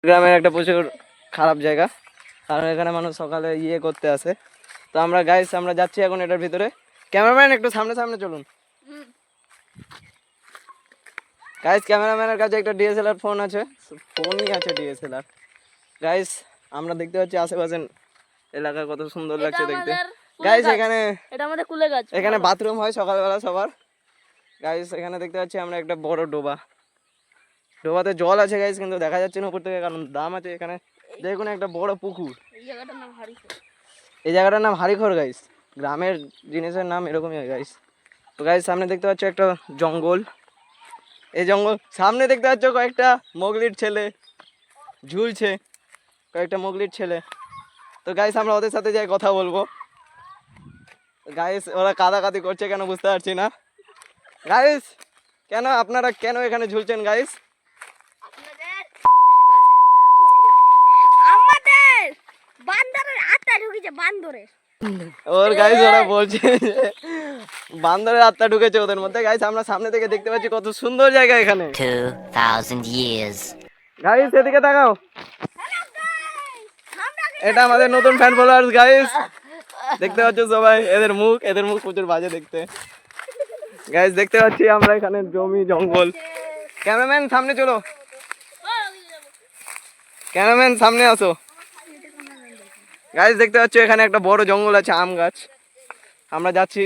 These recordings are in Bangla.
গ্রামের একটা প্রচুর খারাপ জায়গা, কারণ এখানে মানুষ সকালে করতে আসে। তো আমরা গাইস আমরা যাচ্ছি এখন এটার ভিতরে। ক্যামেরাম্যান একটু সামনে সামনে চলুন। গাইস ক্যামেরাম্যানের কাছে একটা ডিএসএলআর ফোন আছে, ফোনই আছে ডিএসএলআর। গাইস আমরা দেখতে পাচ্ছি আশেপাশে এলাকা কত সুন্দর লাগছে দেখতে। গাইস এখানে এটা আমাদের কুলে গাছ, এখানে বাথরুম হয় সকালবেলা সবার। গাইস এখানে দেখতে পাচ্ছি আমরা একটা বড় ডোবা, ডোবাতে জল আছে গাইস, কিন্তু দেখা যাচ্ছে না উপর থেকে কারণ দাম আছে। এখানে দেখুন একটা বড় পুকুর, এই জায়গাটার নাম হারিখোর। এই জায়গাটার নাম হারিখোর গাইস। গ্রামের জিনিসের নাম এরকমই হয় গাইস। তো গাইস সামনে দেখতে পাচ্ছ একটা জঙ্গল, এই জঙ্গল সামনে দেখতে পাচ্ছ কয়েকটা মোগলির ছেলে ঝুলছে, কয়েকটা মোগলির ছেলে। তো গাইস আমরা ওদের সাথে যাই কথা বলবো। গাইস ওরা কাদাকাদি করছে কেন বুঝতে পারছি না। গাইস কেন আপনারা কেন এখানে ঝুলছেন গাইস? আমাদের বান্দরের আত্মা ঢুকেছে, বান্দরের ওর গাইস ওরা বলছে বান্দরের আত্মা ঢুকেছে ওদের মধ্যে। গাইস আমরা সামনে থেকে দেখতে পাচ্ছি কত সুন্দর জায়গা এখানে। 2000 years গাইস এদিকে তাকাও, এটা আমাদের নতুন ফ্যান ফলোয়ার্স গাইস। দেখতে পাচ্ছ সবাই এদের মুখ প্রচুর বাজে দেখতে। গাইস দেখতে পাচ্ছি আমরা এখানে জমি জঙ্গল। ক্যামেরাম্যান সামনে চলো, ক্যামেরাম্যান সামনে আসো। গাইস দেখতে পাচ্ছ এখানে একটা বড় জঙ্গল আছে, আম গাছ। আমরা যাচ্ছি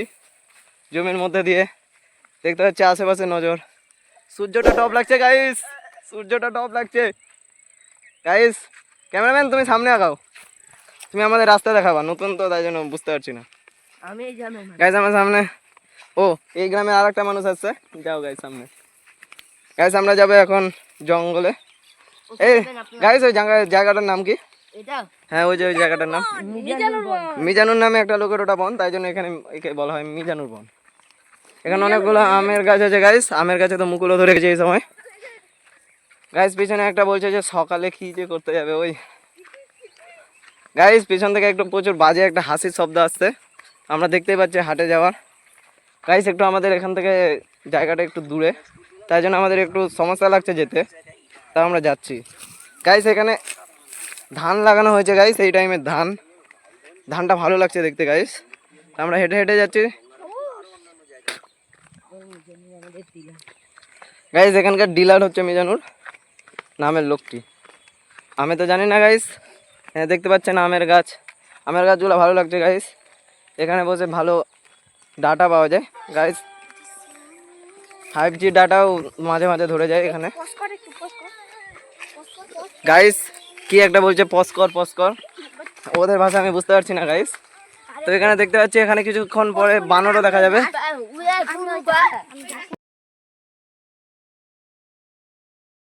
জমির মধ্যে দিয়ে, দেখতে পাচ্ছি আশেপাশে নজর। সূর্যটা টপ লাগছে গাইস, সূর্যটা টপ লাগছে গাইস। ক্যামেরাম্যান তুমি সামনে আগাও, তুমি আমাদের রাস্তা দেখাবা, নতুন তো তাই জন্য বুঝতে পারছি না। আমি জানো গাইস আমার সামনে, ও এই গ্রামের আর একটা মানুষ আসছে, যাও গাইস সামনে। গাইস আমরা যাবো এখন জঙ্গলে। এই গাইস ওই জায়গাটার নাম কি? এটা হ্যাঁ ওই যে ওই জায়গাটার নাম মিজানুর নামে একটা লোকের ওটা বন, তাই জন্য এখানে একে বলা হয় মিজানুর বন। এখানে অনেকগুলো আমের গাছ আছে গাইস, আমের গাছে তো মুকুলও ধরে গেছে এই সময়। গাইস পিছনে একটা বলছে যে সকালে কি যে করতে যাবে ওই। গাইস পিছন থেকে একটু প্রচুর বাজে একটা হাসির শব্দ আসছে, আমরা দেখতেই পাচ্ছি হাটে যাওয়ার। গাইস একটু আমাদের এখান থেকে জায়গাটা একটু দূরে, তাই জন্য আমাদের একটু সমস্যা লাগছে যেতে, তা আমরা যাচ্ছি। গাইস এখানে ধান লাগানো হয়েছে গাইস, এই টাইমের ধানটা ভালো লাগছে দেখতে গাইস। আমরা হেঁটে হেঁটে যাচ্ছি গাইস। এখানকার ডিলার হচ্ছে মিজানুর নামের লোকটি, আমি তো জানি না গাইস। হ্যাঁ দেখতে পাচ্ছেন আমের গাছগুলো ভালো লাগছে গাইস। এখানে বসে ভালো ডাটা পাওয়া যায় গাইস, 5G ডাটাও মাঝে মাঝে ধরে যায় এখানে গাইস। কি একটা বলছে পস্কর, ওদের ভাষা আমি বুঝতে পারছি না গাইস। তো এখানে দেখতে পাচ্ছি এখানে কিছুক্ষণ পরে বানরও দেখা যাবে।